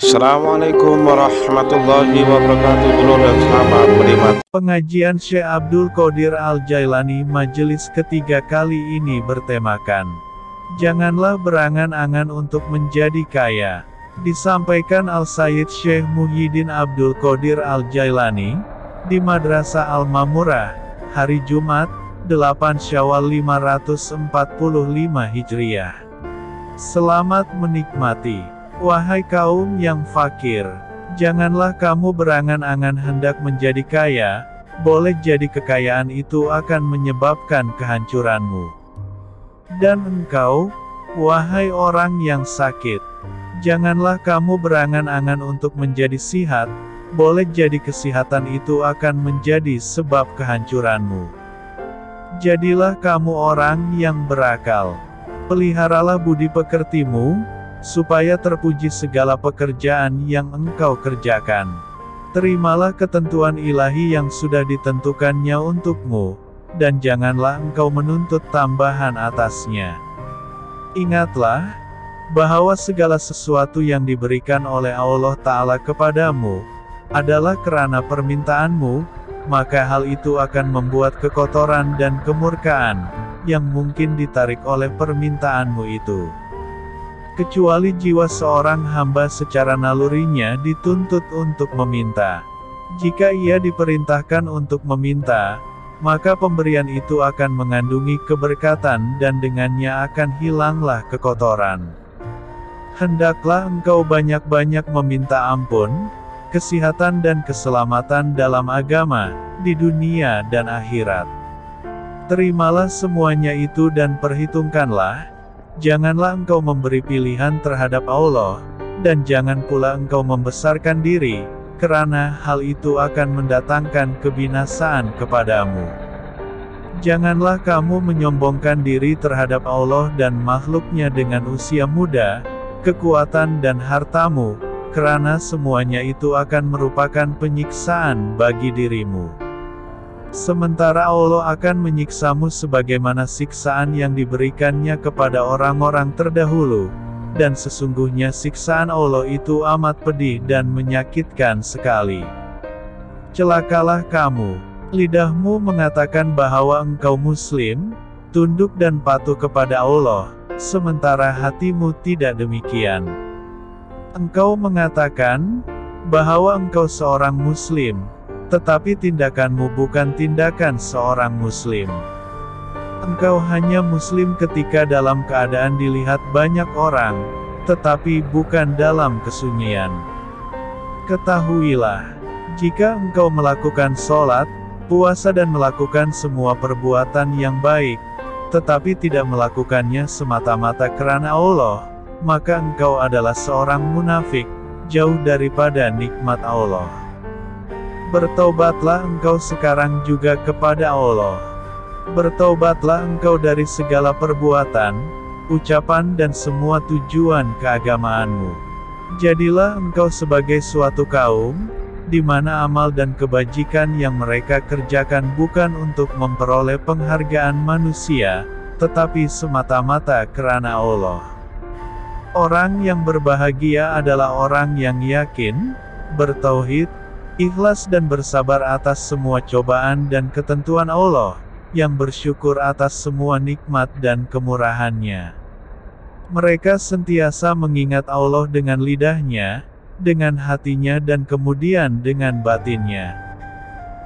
Assalamualaikum warahmatullahi wabarakatuh. Dulur dan sahabat penikmat Pengajian Syekh Abdul Qadir Al-Jailani majelis ketiga kali ini bertemakan Janganlah berangan-angan untuk menjadi kaya. Disampaikan Al-Sayyid Syekh Muhyiddin Abdul Qadir Al-Jailani di Madrasah Al-Mamurah, hari Jumat, 8 Syawal 545 Hijriah. Selamat menikmati. Wahai kaum yang fakir, janganlah kamu berangan-angan hendak menjadi kaya, boleh jadi kekayaan itu akan menyebabkan kehancuranmu. Dan engkau, wahai orang yang sakit, janganlah kamu berangan-angan untuk menjadi sihat, boleh jadi kesihatan itu akan menjadi sebab kehancuranmu. Jadilah kamu orang yang berakal. Peliharalah budi pekertimu, supaya terpuji segala pekerjaan yang engkau kerjakan. Terimalah ketentuan ilahi yang sudah ditentukannya untukmu, dan janganlah engkau menuntut tambahan atasnya. Ingatlah, bahwa segala sesuatu yang diberikan oleh Allah Ta'ala kepadamu, adalah karena permintaanmu, maka hal itu akan membuat kekotoran dan kemurkaan, yang mungkin ditarik oleh permintaanmu itu. Kecuali jiwa seorang hamba secara nalurinya dituntut untuk meminta. Jika ia diperintahkan untuk meminta, maka pemberian itu akan mengandungi keberkatan dan dengannya akan hilanglah kekotoran. Hendaklah engkau banyak-banyak meminta ampun, kesehatan dan keselamatan dalam agama, di dunia dan akhirat. Terimalah semuanya itu dan perhitungkanlah. Janganlah engkau memberi pilihan terhadap Allah, dan jangan pula engkau membesarkan diri, karena hal itu akan mendatangkan kebinasaan kepadamu. Janganlah kamu menyombongkan diri terhadap Allah dan makhluknya dengan usia muda, kekuatan dan hartamu, karena semuanya itu akan merupakan penyiksaan bagi dirimu. Sementara Allah akan menyiksamu sebagaimana siksaan yang diberikannya kepada orang-orang terdahulu, dan sesungguhnya siksaan Allah itu amat pedih dan menyakitkan sekali. Celakalah kamu, lidahmu mengatakan bahwa engkau muslim, tunduk dan patuh kepada Allah, sementara hatimu tidak demikian. Engkau mengatakan bahwa engkau seorang muslim, tetapi tindakanmu bukan tindakan seorang muslim. Engkau hanya muslim ketika dalam keadaan dilihat banyak orang, tetapi bukan dalam kesunyian. Ketahuilah, jika engkau melakukan sholat, puasa dan melakukan semua perbuatan yang baik, tetapi tidak melakukannya semata-mata karena Allah, maka engkau adalah seorang munafik, jauh daripada nikmat Allah. Bertobatlah engkau sekarang juga kepada Allah. Bertobatlah engkau dari segala perbuatan, ucapan dan semua tujuan keagamaanmu. Jadilah engkau sebagai suatu kaum, di mana amal dan kebajikan yang mereka kerjakan bukan untuk memperoleh penghargaan manusia, tetapi semata-mata karena Allah. Orang yang berbahagia adalah orang yang yakin, bertauhid, ikhlas dan bersabar atas semua cobaan dan ketentuan Allah, yang bersyukur atas semua nikmat dan kemurahannya. Mereka sentiasa mengingat Allah dengan lidahnya, dengan hatinya dan kemudian dengan batinnya.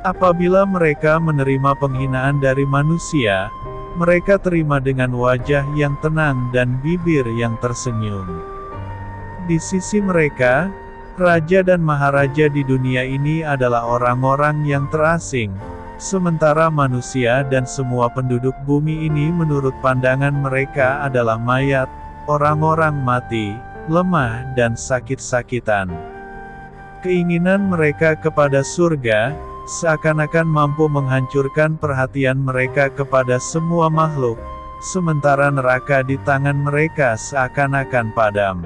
Apabila mereka menerima penghinaan dari manusia, mereka terima dengan wajah yang tenang dan bibir yang tersenyum. Di sisi mereka, raja dan maharaja di dunia ini adalah orang-orang yang terasing, sementara manusia dan semua penduduk bumi ini menurut pandangan mereka adalah mayat, orang-orang mati, lemah dan sakit-sakitan. Keinginan mereka kepada surga, seakan-akan mampu menghancurkan perhatian mereka kepada semua makhluk, sementara neraka di tangan mereka seakan-akan padam.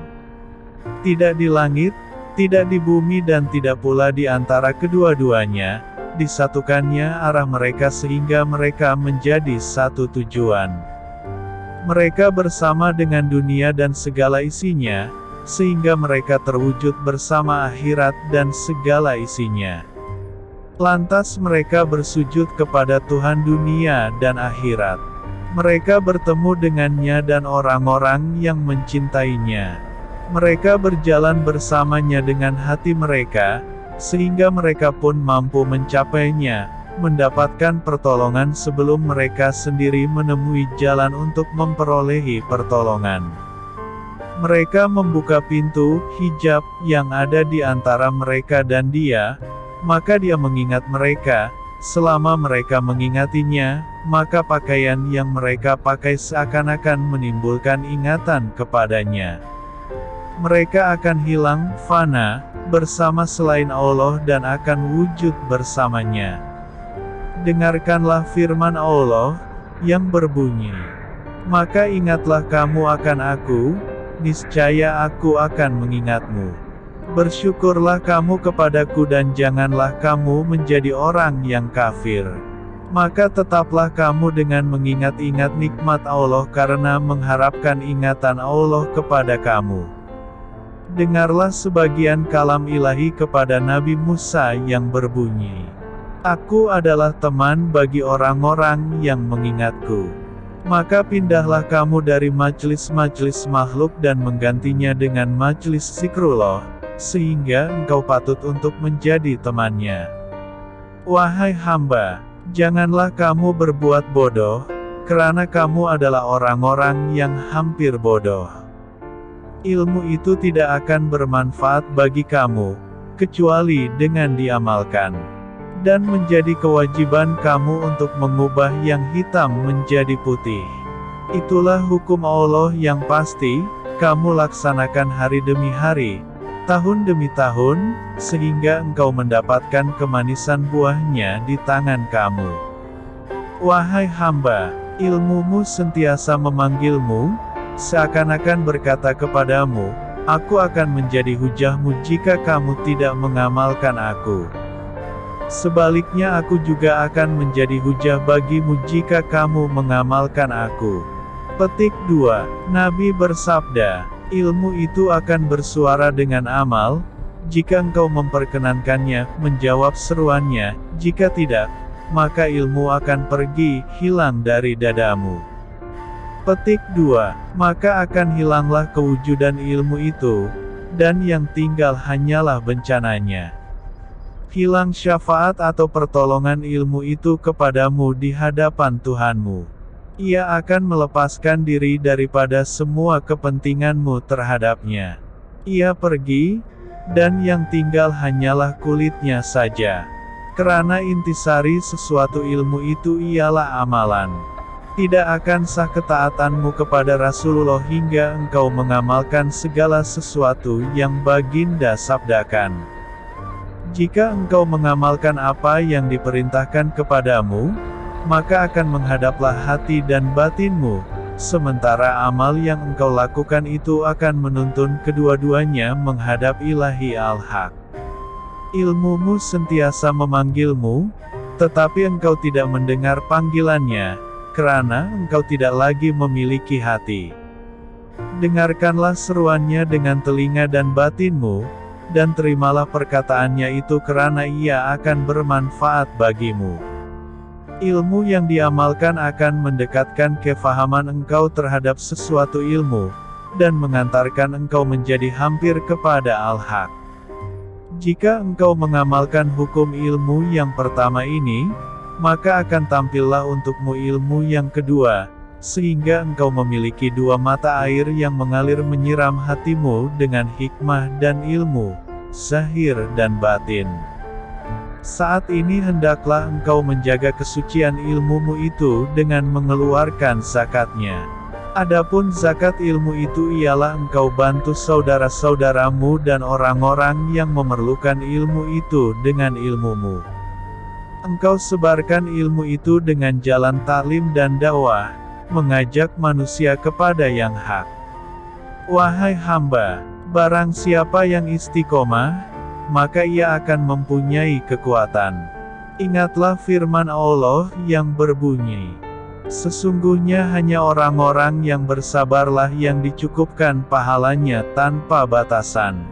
Tidak di langit, tidak di bumi dan tidak pula di antara kedua-duanya, disatukannya arah mereka sehingga mereka menjadi satu tujuan. Mereka bersama dengan dunia dan segala isinya, sehingga mereka terwujud bersama akhirat dan segala isinya. Lantas mereka bersujud kepada Tuhan dunia dan akhirat. Mereka bertemu dengannya dan orang-orang yang mencintainya. Mereka berjalan bersamanya dengan hati mereka, sehingga mereka pun mampu mencapainya, mendapatkan pertolongan sebelum mereka sendiri menemui jalan untuk memperolehi pertolongan. Mereka membuka pintu, hijab, yang ada di antara mereka dan Dia, maka Dia mengingat mereka. Selama mereka mengingatinya, maka pakaian yang mereka pakai seakan-akan menimbulkan ingatan kepadanya. Mereka akan hilang, fana, bersama selain Allah dan akan wujud bersamanya. Dengarkanlah firman Allah, yang berbunyi, "Maka ingatlah kamu akan Aku, niscaya Aku akan mengingatmu. Bersyukurlah kamu kepadaku dan janganlah kamu menjadi orang yang kafir. Maka tetaplah kamu dengan mengingat-ingat nikmat Allah karena mengharapkan ingatan Allah kepada kamu." Dengarlah sebagian kalam ilahi kepada Nabi Musa yang berbunyi, "Aku adalah teman bagi orang-orang yang mengingatku." Maka pindahlah kamu dari majelis-majelis makhluk dan menggantinya dengan majelis zikrullah, sehingga engkau patut untuk menjadi temannya. Wahai hamba, janganlah kamu berbuat bodoh, karena kamu adalah orang-orang yang hampir bodoh. Ilmu itu tidak akan bermanfaat bagi kamu, kecuali dengan diamalkan. Dan menjadi kewajiban kamu untuk mengubah yang hitam menjadi putih. Itulah hukum Allah yang pasti, kamu laksanakan hari demi hari, tahun demi tahun, sehingga engkau mendapatkan kemanisan buahnya di tangan kamu. Wahai hamba, ilmumu sentiasa memanggilmu, seakan-akan berkata kepadamu, "Aku akan menjadi hujahmu jika kamu tidak mengamalkan Aku. Sebaliknya Aku juga akan menjadi hujah bagimu jika kamu mengamalkan Aku." Petik 2. Nabi bersabda, "Ilmu itu akan bersuara dengan amal, jika engkau memperkenankannya, menjawab seruannya, jika tidak, maka ilmu akan pergi, hilang dari dadamu." Petik 2. Maka akan hilanglah kewujudan ilmu itu, dan yang tinggal hanyalah bencananya. Hilang syafaat atau pertolongan ilmu itu kepadamu di hadapan Tuhanmu. Ia akan melepaskan diri daripada semua kepentinganmu terhadapnya. Ia pergi, dan yang tinggal hanyalah kulitnya saja. Karena intisari sesuatu ilmu itu ialah amalan. Tidak akan sah ketaatanmu kepada Rasulullah hingga engkau mengamalkan segala sesuatu yang baginda sabdakan. Jika engkau mengamalkan apa yang diperintahkan kepadamu, maka akan menghadaplah hati dan batinmu, sementara amal yang engkau lakukan itu akan menuntun kedua-duanya menghadap Ilahi Al-Haq. Ilmumu sentiasa memanggilmu, tetapi engkau tidak mendengar panggilannya, karena engkau tidak lagi memiliki hati. Dengarkanlah seruannya dengan telinga dan batinmu, dan terimalah perkataannya itu karena ia akan bermanfaat bagimu. Ilmu yang diamalkan akan mendekatkan kefahaman engkau terhadap sesuatu ilmu, dan mengantarkan engkau menjadi hampir kepada Al-Haq. Jika engkau mengamalkan hukum ilmu yang pertama ini, maka akan tampillah untukmu ilmu yang kedua, sehingga engkau memiliki dua mata air yang mengalir menyiram hatimu dengan hikmah dan ilmu, zahir dan batin. Saat ini hendaklah engkau menjaga kesucian ilmumu itu dengan mengeluarkan zakatnya. Adapun zakat ilmu itu ialah engkau bantu saudara-saudaramu dan orang-orang yang memerlukan ilmu itu dengan ilmumu. Engkau sebarkan ilmu itu dengan jalan taklim dan dakwah, mengajak manusia kepada yang hak. Wahai hamba, barang siapa yang istiqomah, maka ia akan mempunyai kekuatan. Ingatlah firman Allah yang berbunyi, Sesungguhnya hanya orang-orang yang bersabarlah yang dicukupkan pahalanya tanpa batasan.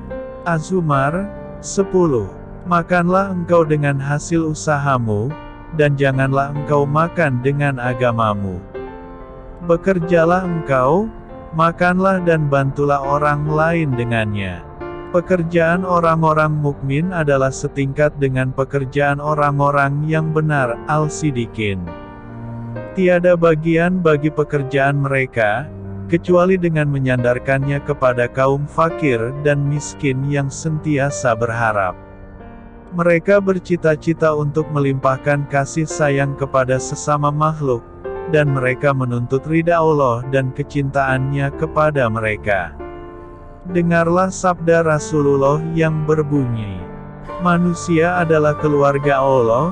Az-Zumar 10. Makanlah engkau dengan hasil usahamu, dan janganlah engkau makan dengan agamamu. Bekerjalah engkau, makanlah dan bantulah orang lain dengannya. Pekerjaan orang-orang mukmin adalah setingkat dengan pekerjaan orang-orang yang benar, Al-Siddiqin. Tiada bagian bagi pekerjaan mereka, kecuali dengan menyandarkannya kepada kaum fakir dan miskin yang sentiasa berharap. Mereka bercita-cita untuk melimpahkan kasih sayang kepada sesama makhluk, dan mereka menuntut ridha Allah dan kecintaannya kepada mereka. Dengarlah sabda Rasulullah yang berbunyi, manusia adalah keluarga Allah,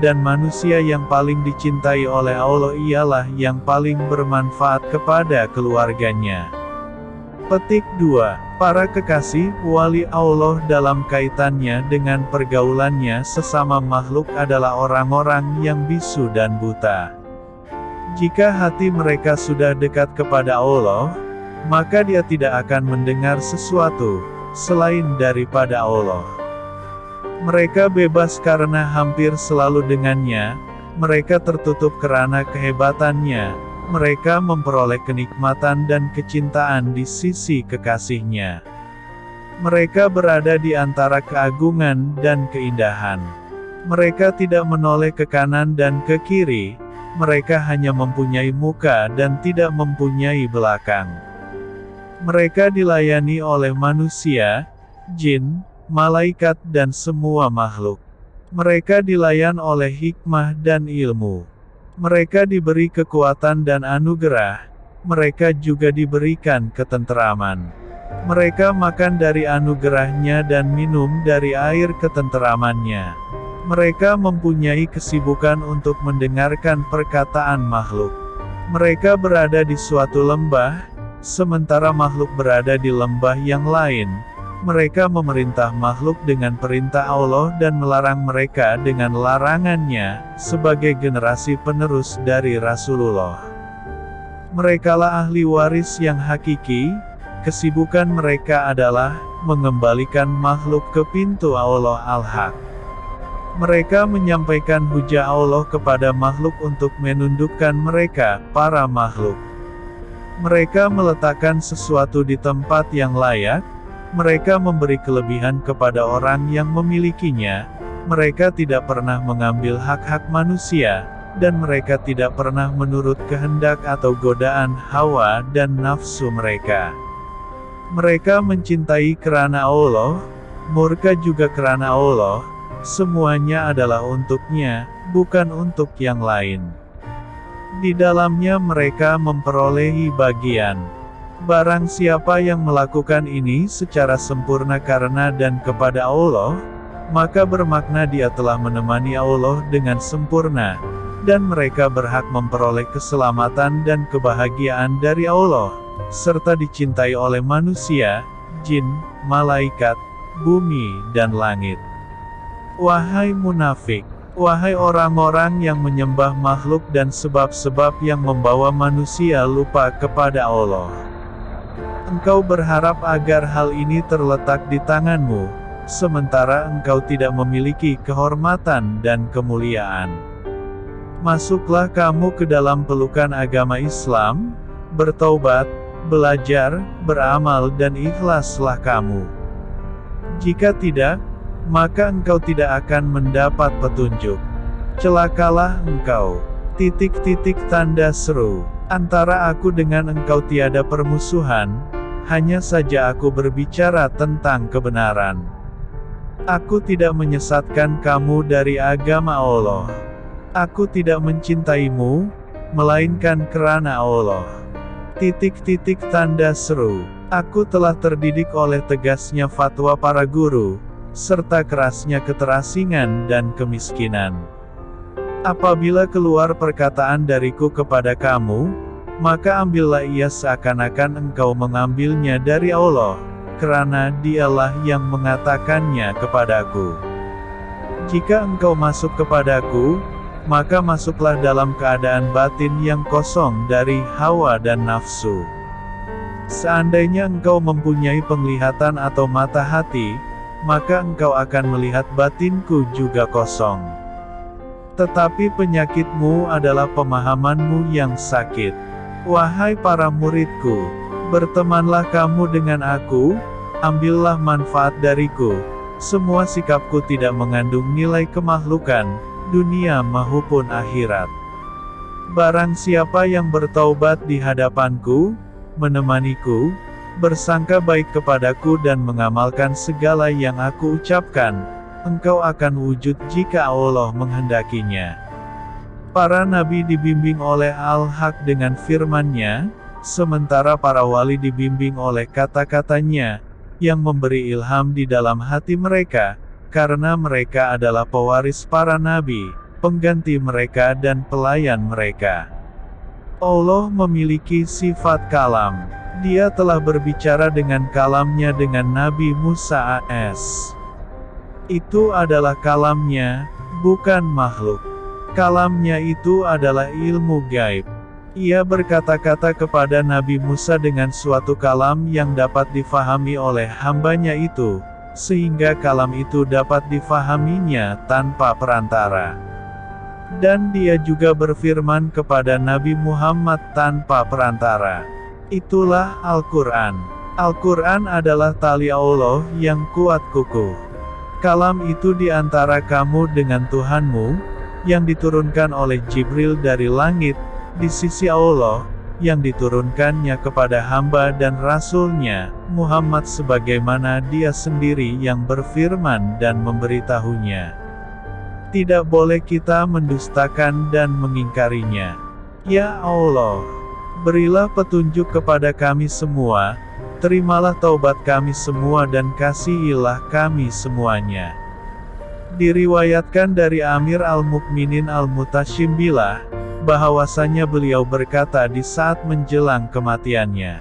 dan manusia yang paling dicintai oleh Allah ialah yang paling bermanfaat kepada keluarganya. Petik 2. Para kekasih, wali Allah dalam kaitannya dengan pergaulannya sesama makhluk adalah orang-orang yang bisu dan buta. Jika hati mereka sudah dekat kepada Allah, maka dia tidak akan mendengar sesuatu selain daripada Allah. Mereka bebas karena hampir selalu dengannya, mereka tertutup karena kehebatannya, mereka memperoleh kenikmatan dan kecintaan di sisi kekasihnya. Mereka berada di antara keagungan dan keindahan. Mereka tidak menoleh ke kanan dan ke kiri, mereka hanya mempunyai muka dan tidak mempunyai belakang. Mereka dilayani oleh manusia, jin, malaikat dan semua makhluk. Mereka dilayan oleh hikmah dan ilmu. Mereka diberi kekuatan dan anugerah, mereka juga diberikan ketenteraman. Mereka makan dari anugerahnya dan minum dari air ketenteramannya. Mereka mempunyai kesibukan untuk mendengarkan perkataan makhluk. Mereka berada di suatu lembah, sementara makhluk berada di lembah yang lain. Mereka memerintah makhluk dengan perintah Allah dan melarang mereka dengan larangannya, sebagai generasi penerus dari Rasulullah. Merekalah ahli waris yang hakiki, kesibukan mereka adalah mengembalikan makhluk ke pintu Allah Al-Haq. Mereka menyampaikan hujah Allah kepada makhluk untuk menundukkan mereka, para makhluk. Mereka meletakkan sesuatu di tempat yang layak. Mereka memberi kelebihan kepada orang yang memilikinya, mereka tidak pernah mengambil hak-hak manusia, dan mereka tidak pernah menurut kehendak atau godaan hawa dan nafsu mereka. Mereka mencintai karena Allah, murka juga karena Allah, semuanya adalah untuknya, bukan untuk yang lain. Di dalamnya mereka memperolehi bagian. Barang siapa yang melakukan ini secara sempurna karena dan kepada Allah, maka bermakna dia telah menemani Allah dengan sempurna, dan mereka berhak memperoleh keselamatan dan kebahagiaan dari Allah, serta dicintai oleh manusia, jin, malaikat, bumi, dan langit. Wahai munafik! Wahai orang-orang yang menyembah makhluk dan sebab-sebab yang membawa manusia lupa kepada Allah. Engkau berharap agar hal ini terletak di tanganmu, sementara engkau tidak memiliki kehormatan dan kemuliaan. Masuklah kamu ke dalam pelukan agama Islam, bertaubat, belajar, beramal dan ikhlaslah kamu. Jika tidak, maka engkau tidak akan mendapat petunjuk. Celakalah engkau! Tanda seru. Antara aku dengan engkau tiada permusuhan, hanya saja aku berbicara tentang kebenaran. Aku tidak menyesatkan kamu dari agama Allah. Aku tidak mencintaimu, melainkan karena Allah. Tanda seru. Aku telah terdidik oleh tegasnya fatwa para guru, serta kerasnya keterasingan dan kemiskinan. Apabila keluar perkataan dariku kepada kamu, maka ambillah ia seakan-akan engkau mengambilnya dari Allah, karena dialah yang mengatakannya kepadaku. Jika engkau masuk kepadaku, maka masuklah dalam keadaan batin yang kosong dari hawa dan nafsu. Seandainya engkau mempunyai penglihatan atau mata hati, maka engkau akan melihat batinku juga kosong. Tetapi penyakitmu adalah pemahamanmu yang sakit. Wahai para muridku, bertemanlah kamu dengan aku, ambillah manfaat dariku. Semua sikapku tidak mengandung nilai kemakhlukan, dunia maupun akhirat. Barang siapa yang bertaubat di hadapanku, menemaniku, bersangka baik kepadaku dan mengamalkan segala yang aku ucapkan, engkau akan wujud jika Allah menghendakinya. Para nabi dibimbing oleh Al-Haq dengan firman-Nya, sementara para wali dibimbing oleh kata-katanya, yang memberi ilham di dalam hati mereka, karena mereka adalah pewaris para nabi, pengganti mereka dan pelayan mereka. Allah memiliki sifat kalam. Dia telah berbicara dengan kalamnya dengan Nabi Musa AS. Itu adalah kalamnya, bukan makhluk. Kalamnya itu adalah ilmu gaib. Ia berkata-kata kepada Nabi Musa dengan suatu kalam yang dapat difahami oleh hambanya itu, sehingga kalam itu dapat difahaminya tanpa perantara. Dan dia juga berfirman kepada Nabi Muhammad tanpa perantara. Itulah Al-Quran. Al-Quran adalah tali Allah yang kuat kukuh. Kalam itu di antara kamu dengan Tuhanmu, yang diturunkan oleh Jibril dari langit, di sisi Allah, yang diturunkannya kepada hamba dan Rasul-Nya, Muhammad sebagaimana dia sendiri yang berfirman dan memberitahunya. Tidak boleh kita mendustakan dan mengingkarinya. Ya Allah, berilah petunjuk kepada kami semua, terimalah taubat kami semua dan kasihilah kami semuanya. Diriwayatkan dari Amir al-Mukminin al-Mutashimbilah, bahwasanya beliau berkata di saat menjelang kematiannya,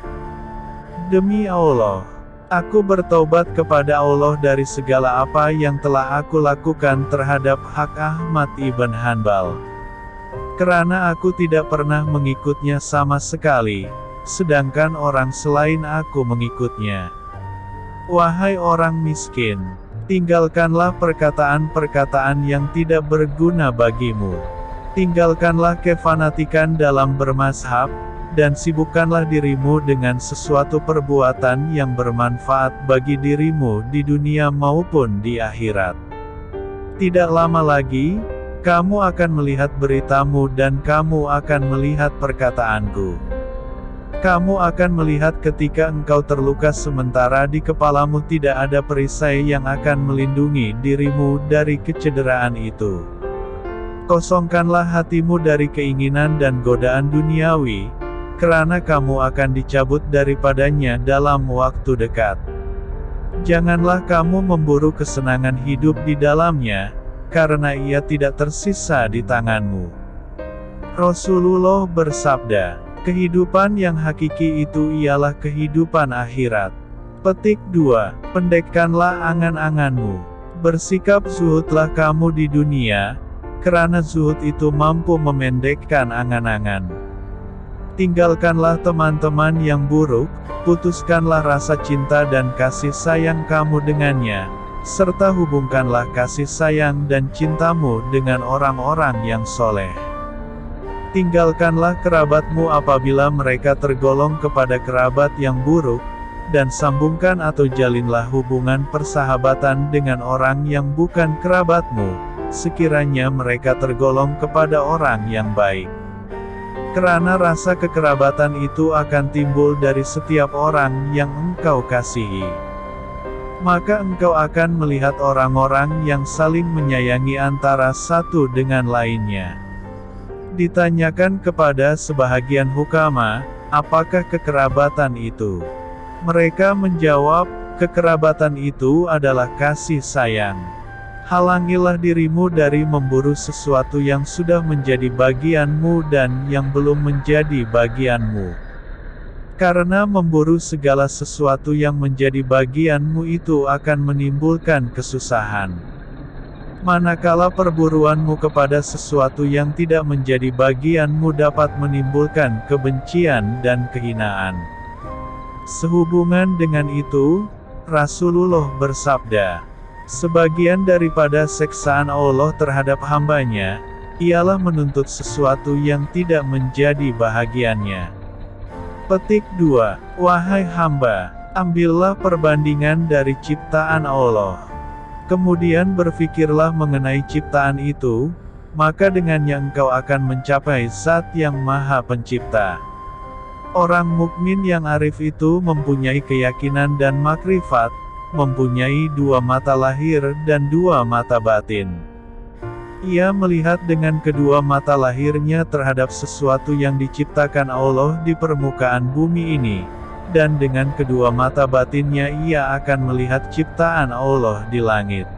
"Demi Allah, aku bertobat kepada Allah dari segala apa yang telah aku lakukan terhadap hak Ahmad ibn Hanbal. Karena aku tidak pernah mengikutnya sama sekali, sedangkan orang selain aku mengikutnya. Wahai orang miskin, tinggalkanlah perkataan-perkataan yang tidak berguna bagimu. Tinggalkanlah kefanatikan dalam bermazhab, dan sibukkanlah dirimu dengan sesuatu perbuatan yang bermanfaat bagi dirimu di dunia maupun di akhirat. Tidak lama lagi, kamu akan melihat beritamu dan kamu akan melihat perkataanku. Kamu akan melihat ketika engkau terluka sementara di kepalamu tidak ada perisai yang akan melindungi dirimu dari kecederaan itu. Kosongkanlah hatimu dari keinginan dan godaan duniawi, karena kamu akan dicabut daripadanya dalam waktu dekat. Janganlah kamu memburu kesenangan hidup di dalamnya, karena ia tidak tersisa di tanganmu." Rasulullah bersabda, "Kehidupan yang hakiki itu ialah kehidupan akhirat." Petik 2. Pendekkanlah angan-anganmu. Bersikap zuhudlah kamu di dunia, karena zuhud itu mampu memendekkan angan-angan. Tinggalkanlah teman-teman yang buruk, putuskanlah rasa cinta dan kasih sayang kamu dengannya, serta hubungkanlah kasih sayang dan cintamu dengan orang-orang yang soleh. Tinggalkanlah kerabatmu apabila mereka tergolong kepada kerabat yang buruk, dan sambungkan atau jalinlah hubungan persahabatan dengan orang yang bukan kerabatmu, sekiranya mereka tergolong kepada orang yang baik. Karena rasa kekerabatan itu akan timbul dari setiap orang yang engkau kasihi. Maka engkau akan melihat orang-orang yang saling menyayangi antara satu dengan lainnya. Ditanyakan kepada sebahagian hukama, apakah kekerabatan itu? Mereka menjawab, kekerabatan itu adalah kasih sayang. Halangilah dirimu dari memburu sesuatu yang sudah menjadi bagianmu dan yang belum menjadi bagianmu. Karena memburu segala sesuatu yang menjadi bagianmu itu akan menimbulkan kesusahan. Manakala perburuanmu kepada sesuatu yang tidak menjadi bagianmu dapat menimbulkan kebencian dan kehinaan. Sehubungan dengan itu, Rasulullah bersabda, sebagian daripada seksaan Allah terhadap hambanya, ialah menuntut sesuatu yang tidak menjadi bahagiannya. Petik 2. Wahai hamba, ambillah perbandingan dari ciptaan Allah. Kemudian berfikirlah mengenai ciptaan itu, maka dengannya engkau akan mencapai Zat yang Maha Pencipta. Orang mukmin yang arif itu mempunyai keyakinan dan makrifat, mempunyai dua mata lahir dan dua mata batin. Ia melihat dengan kedua mata lahirnya terhadap sesuatu yang diciptakan Allah di permukaan bumi ini, dan dengan kedua mata batinnya ia akan melihat ciptaan Allah di langit.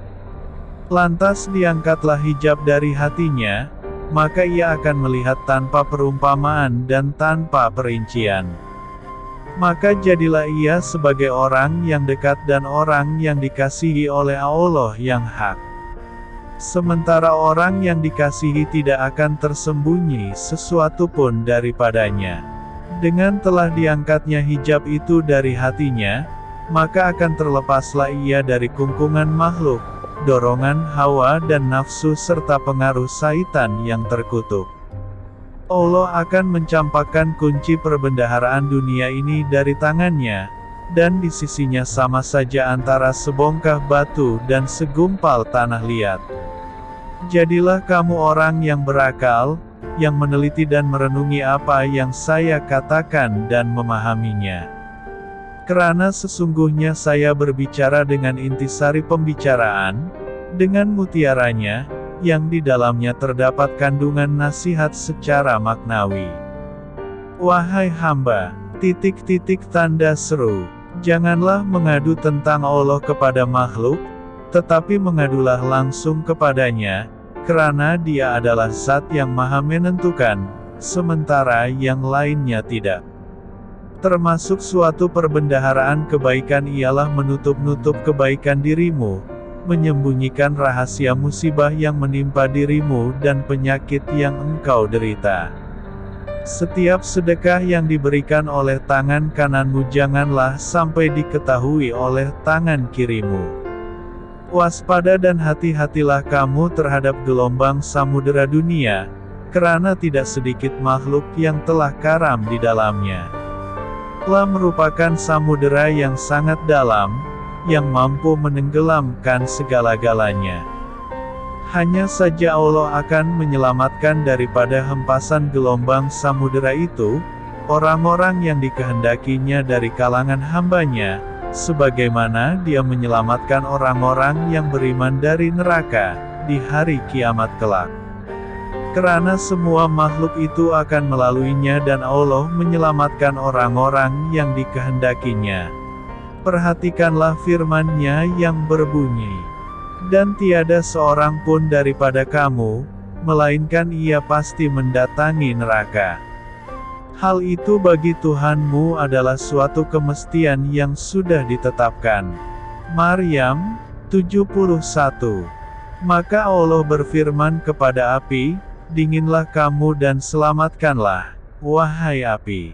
Lantas diangkatlah hijab dari hatinya, maka ia akan melihat tanpa perumpamaan dan tanpa perincian. Maka jadilah ia sebagai orang yang dekat dan orang yang dikasihi oleh Allah yang hak. Sementara orang yang dikasihi tidak akan tersembunyi sesuatu pun daripadanya. Dengan telah diangkatnya hijab itu dari hatinya, maka akan terlepaslah ia dari kungkungan makhluk, dorongan hawa dan nafsu serta pengaruh syaitan yang terkutuk. Allah akan mencampakkan kunci perbendaharaan dunia ini dari tangannya, dan di sisinya sama saja antara sebongkah batu dan segumpal tanah liat. Jadilah kamu orang yang berakal, yang meneliti dan merenungi apa yang saya katakan dan memahaminya. Kerana sesungguhnya saya berbicara dengan intisari pembicaraan, dengan mutiaranya, yang di dalamnya terdapat kandungan nasihat secara maknawi. Wahai hamba, tanda seru, janganlah mengadu tentang Allah kepada makhluk, tetapi mengadulah langsung kepadanya, kerana Dia adalah Zat yang Maha Menentukan, sementara yang lainnya tidak. Termasuk suatu perbendaharaan kebaikan ialah menutup-nutup kebaikan dirimu, menyembunyikan rahasia musibah yang menimpa dirimu dan penyakit yang engkau derita. Setiap sedekah yang diberikan oleh tangan kananmu janganlah sampai diketahui oleh tangan kirimu. Waspada dan hati-hatilah kamu terhadap gelombang samudera dunia, kerana tidak sedikit makhluk yang telah karam di dalamnya. Telah merupakan samudera yang sangat dalam, yang mampu menenggelamkan segala-galanya. Hanya saja Allah akan menyelamatkan daripada hempasan gelombang samudera itu, orang-orang yang dikehendakinya dari kalangan hambanya, sebagaimana Dia menyelamatkan orang-orang yang beriman dari neraka, di hari kiamat kelak. Kerana semua makhluk itu akan melaluinya dan Allah menyelamatkan orang-orang yang dikehendakinya. Perhatikanlah firman-Nya yang berbunyi, dan tiada seorang pun daripada kamu, melainkan ia pasti mendatangi neraka. Hal itu bagi Tuhanmu adalah suatu kemestian yang sudah ditetapkan. Maryam 71. Maka Allah berfirman kepada api, dinginlah kamu dan selamatkanlah, wahai api.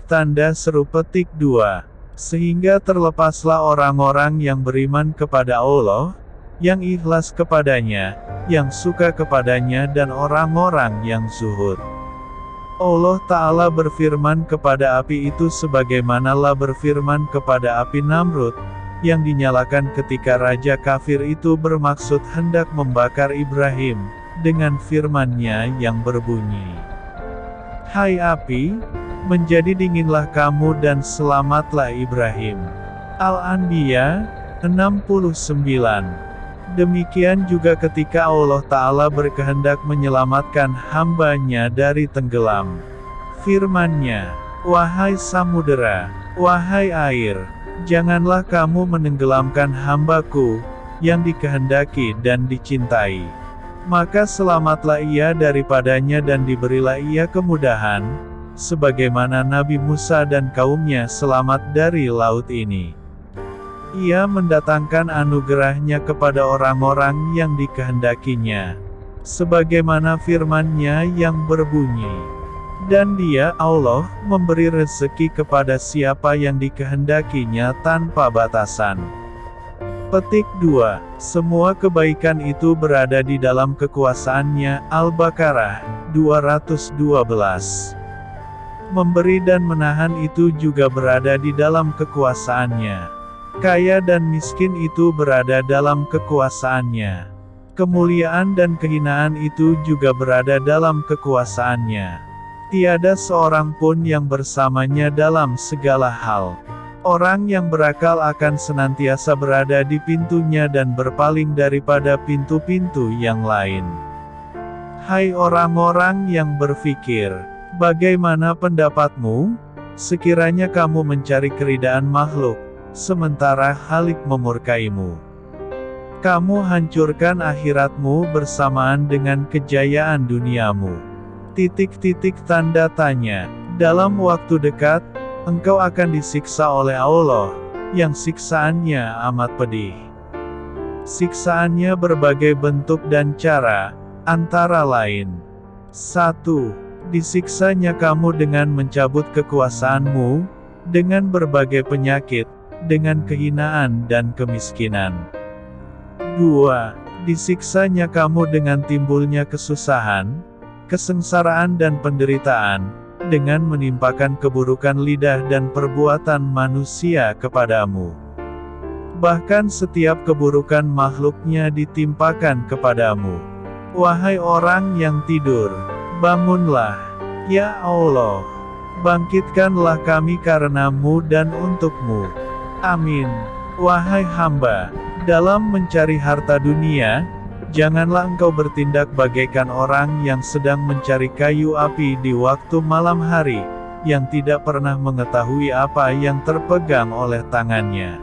Tanda seru petik 2. Sehingga terlepaslah orang-orang yang beriman kepada Allah, yang ikhlas kepadanya, yang suka kepadanya dan orang-orang yang zuhud. Allah Ta'ala berfirman kepada api itu sebagaimana-lah berfirman kepada api Namrud, yang dinyalakan ketika raja kafir itu bermaksud hendak membakar Ibrahim, dengan firman-Nya yang berbunyi, hai api, menjadi dinginlah kamu dan selamatlah Ibrahim. Al-Anbiya 69. Demikian juga ketika Allah Ta'ala berkehendak menyelamatkan hamba-Nya dari tenggelam. Firman-Nya, wahai samudera, wahai air, janganlah kamu menenggelamkan hamba-Ku, yang dikehendaki dan dicintai. Maka selamatlah ia daripadanya dan diberilah ia kemudahan, sebagaimana Nabi Musa dan kaumnya selamat dari laut ini. Ia mendatangkan anugerahnya kepada orang-orang yang dikehendakinya. Sebagaimana firman-Nya yang berbunyi, dan Dia, Allah, memberi rezeki kepada siapa yang dikehendakinya tanpa batasan. Petik 2. Semua kebaikan itu berada di dalam kekuasaan-Nya. Al-Baqarah 212. Memberi dan menahan itu juga berada di dalam kekuasaan-Nya. Kaya dan miskin itu berada dalam kekuasaan-Nya. Kemuliaan dan kehinaan itu juga berada dalam kekuasaan-Nya. Tiada seorang pun yang bersamanya dalam segala hal. Orang yang berakal akan senantiasa berada di pintunya dan berpaling daripada pintu-pintu yang lain. Hai orang-orang yang berfikir, bagaimana pendapatmu? Sekiranya kamu mencari keridaan makhluk, sementara Khalik memurkaimu. Kamu hancurkan akhiratmu bersamaan dengan kejayaan duniamu. Tanda tanya. Dalam waktu dekat, engkau akan disiksa oleh Allah, yang siksaannya amat pedih. Siksaannya berbagai bentuk dan cara, antara lain. 1. Disiksanya kamu dengan mencabut kekuasaanmu, dengan berbagai penyakit, dengan kehinaan dan kemiskinan. 2. Disiksanya kamu dengan timbulnya kesusahan, kesengsaraan dan penderitaan, dengan menimpakan keburukan lidah dan perbuatan manusia kepadamu. Bahkan setiap keburukan makhluknya ditimpakan kepadamu. Wahai orang yang tidur, bangunlah, ya Allah. Bangkitkanlah kami karenamu dan untukmu. Amin. Wahai hamba, dalam mencari harta dunia, janganlah engkau bertindak bagaikan orang yang sedang mencari kayu api di waktu malam hari, yang tidak pernah mengetahui apa yang terpegang oleh tangannya.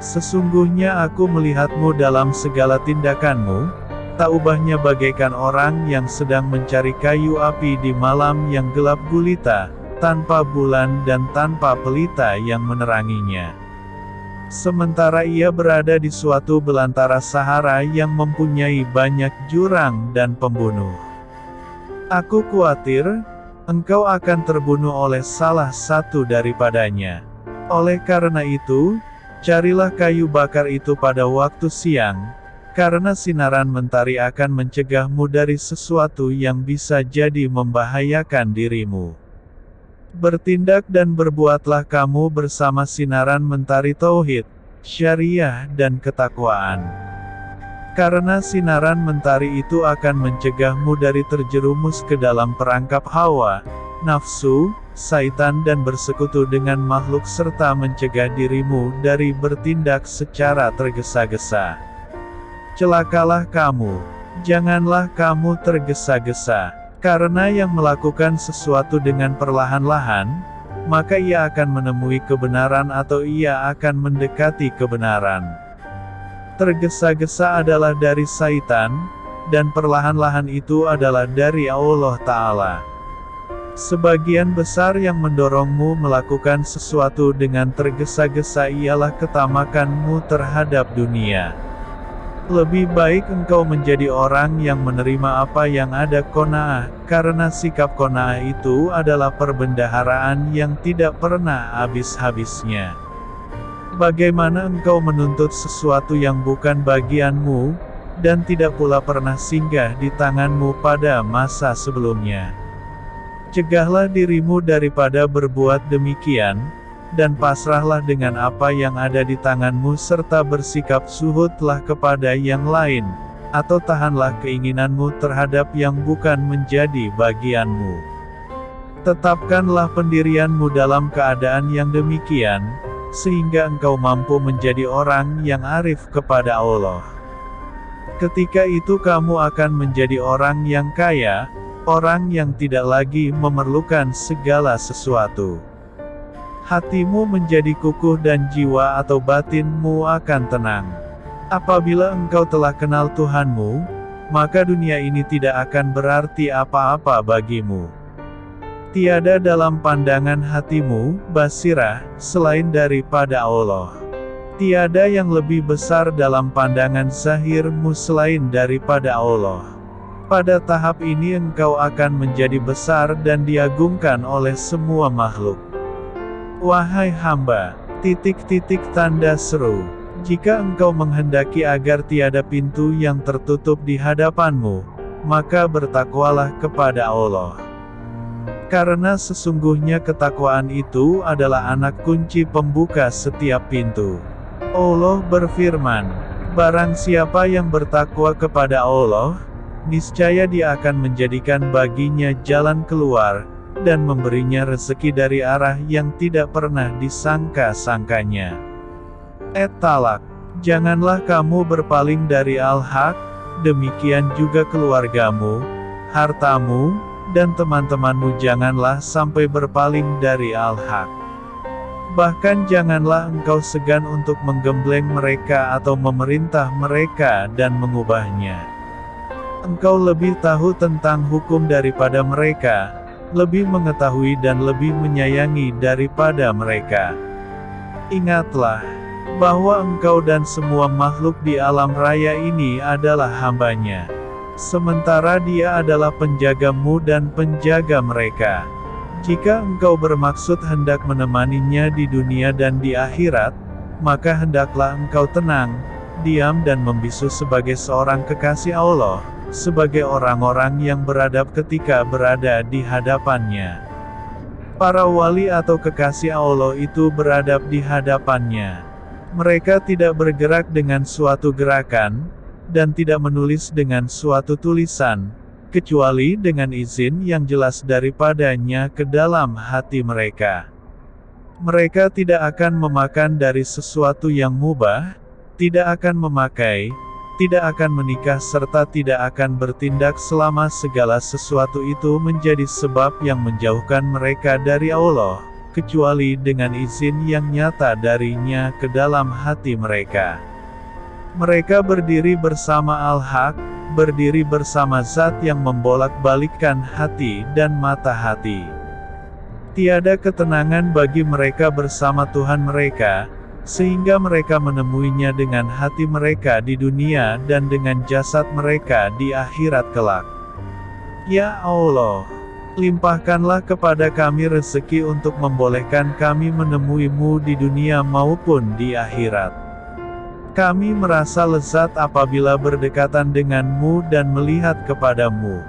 Sesungguhnya aku melihatmu dalam segala tindakanmu, tak ubahnya bagaikan orang yang sedang mencari kayu api di malam yang gelap gulita, tanpa bulan dan tanpa pelita yang meneranginya. Sementara ia berada di suatu belantara Sahara yang mempunyai banyak jurang dan pembunuh. Aku khawatir, engkau akan terbunuh oleh salah satu daripadanya. Oleh karena itu, carilah kayu bakar itu pada waktu siang, karena sinaran mentari akan mencegahmu dari sesuatu yang bisa jadi membahayakan dirimu. Bertindak dan berbuatlah kamu bersama sinaran mentari tauhid, syariah dan ketakwaan. Karena sinaran mentari itu akan mencegahmu dari terjerumus ke dalam perangkap hawa, nafsu, syaitan dan bersekutu dengan makhluk serta mencegah dirimu dari bertindak secara tergesa-gesa. Celakalah kamu, janganlah kamu tergesa-gesa. Karena yang melakukan sesuatu dengan perlahan-lahan, maka ia akan menemui kebenaran atau ia akan mendekati kebenaran. Tergesa-gesa adalah dari syaitan, dan perlahan-lahan itu adalah dari Allah Ta'ala. Sebagian besar yang mendorongmu melakukan sesuatu dengan tergesa-gesa ialah ketamakanmu terhadap dunia. Lebih baik engkau menjadi orang yang menerima apa yang ada qanaah, karena sikap qanaah itu adalah perbendaharaan yang tidak pernah habis-habisnya. Bagaimana engkau menuntut sesuatu yang bukan bagianmu, dan tidak pula pernah singgah di tanganmu pada masa sebelumnya. Cegahlah dirimu daripada berbuat demikian, dan pasrahlah dengan apa yang ada di tanganmu serta bersikap zuhudlah kepada yang lain, atau tahanlah keinginanmu terhadap yang bukan menjadi bagianmu. Tetapkanlah pendirianmu dalam keadaan yang demikian, sehingga engkau mampu menjadi orang yang arif kepada Allah. Ketika itu kamu akan menjadi orang yang kaya, orang yang tidak lagi memerlukan segala sesuatu. Hatimu menjadi kukuh dan jiwa atau batinmu akan tenang. Apabila engkau telah kenal Tuhanmu, maka dunia ini tidak akan berarti apa-apa bagimu. Tiada dalam pandangan hatimu, basirah, selain daripada Allah. Tiada yang lebih besar dalam pandangan zahirmu selain daripada Allah. Pada tahap ini engkau akan menjadi besar dan diagungkan oleh semua makhluk. Wahai hamba, tanda seru. Jika engkau menghendaki agar tiada pintu yang tertutup di hadapanmu, maka bertakwalah kepada Allah. Karena sesungguhnya ketakwaan itu adalah anak kunci pembuka setiap pintu. Allah berfirman, barang siapa yang bertakwa kepada Allah, niscaya Dia akan menjadikan baginya jalan keluar, dan memberinya rezeki dari arah yang tidak pernah disangka-sangkanya. Talak. Janganlah kamu berpaling dari al-haq, demikian juga keluargamu, hartamu, dan teman-temanmu janganlah sampai berpaling dari al-haq. Bahkan janganlah engkau segan untuk menggembleng mereka atau memerintah mereka dan mengubahnya. Engkau lebih tahu tentang hukum daripada mereka, lebih mengetahui dan lebih menyayangi daripada mereka. Ingatlah, bahwa engkau dan semua makhluk di alam raya ini adalah hamba-Nya. Sementara Dia adalah penjagamu dan penjaga mereka. Jika engkau bermaksud hendak menemaninya di dunia dan di akhirat, maka hendaklah engkau tenang, diam dan membisu sebagai seorang kekasih Allah, sebagai orang-orang yang beradab ketika berada di hadapannya. Para wali atau kekasih Allah itu beradab di hadapannya. Mereka tidak bergerak dengan suatu gerakan, dan tidak menulis dengan suatu tulisan, kecuali dengan izin yang jelas daripadanya ke dalam hati mereka. Mereka tidak akan memakan dari sesuatu yang mubah, tidak akan memakai, tidak akan menikah serta tidak akan bertindak selama segala sesuatu itu menjadi sebab yang menjauhkan mereka dari Allah, kecuali dengan izin yang nyata darinya ke dalam hati mereka. Mereka berdiri bersama al-haq, berdiri bersama zat yang membolak-balikkan hati dan mata hati. Tiada ketenangan bagi mereka bersama Tuhan mereka, sehingga mereka menemuinya dengan hati mereka di dunia dan dengan jasad mereka di akhirat kelak. Ya Allah, limpahkanlah kepada kami rezeki untuk membolehkan kami menemuimu di dunia maupun di akhirat. Kami merasa lezat apabila berdekatan denganmu dan melihat kepadamu.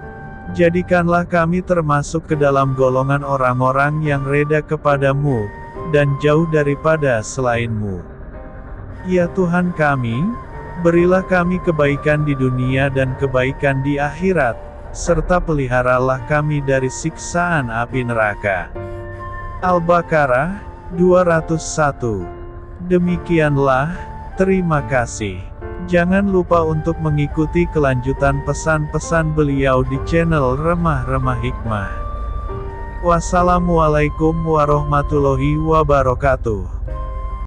Jadikanlah kami termasuk ke dalam golongan orang-orang yang reda kepadamu, dan jauh daripada selainmu. Ya Tuhan kami, berilah kami kebaikan di dunia dan kebaikan di akhirat, serta peliharalah kami dari siksaan api neraka. Al-Baqarah 201. Demikianlah. Terima kasih. Jangan lupa untuk mengikuti kelanjutan pesan-pesan beliau di channel Remah-Remah Hikmah. Wassalamualaikum warahmatullahi wabarakatuh.